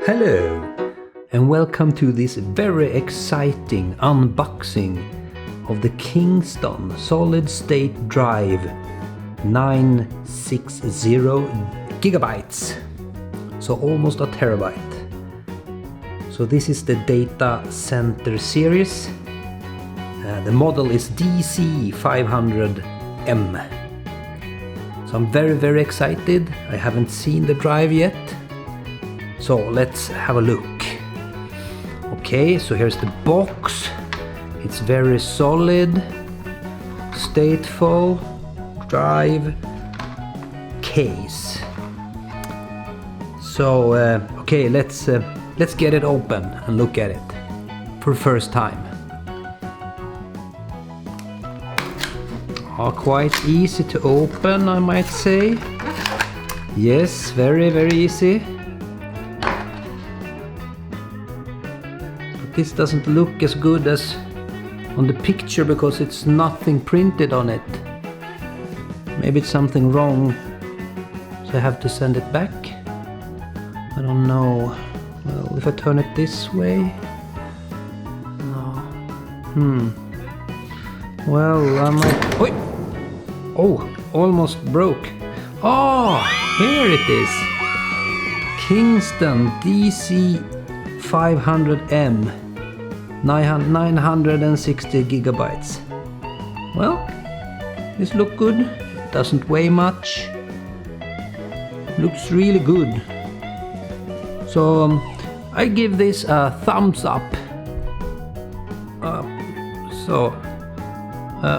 Hello and welcome to this very exciting unboxing of the Kingston solid state drive 960GB, so almost a terabyte. So this is the data center series. The model is DC500M. So I'm very excited. I haven't seen the drive yet, so let's have a look. Okay, so here's the box. It's very solid, stateful drive case. So okay, let's get it open and look at it for the first time. Quite easy to open, I might say. Yes, very easy. But this doesn't look as good as on the picture because it's nothing printed on it. Maybe it's something wrong, so I have to send it back. I don't know. Well, if I turn it this way. No. Well, I might. Oi! Oh, almost broke. Oh, here it is. Kingston DC500M 960GB. Well, this looks good. It doesn't weigh much. Looks really good. So I give this a thumbs up.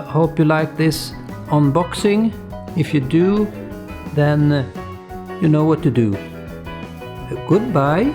Hope you like this unboxing. If you do, then you know what to do. Goodbye.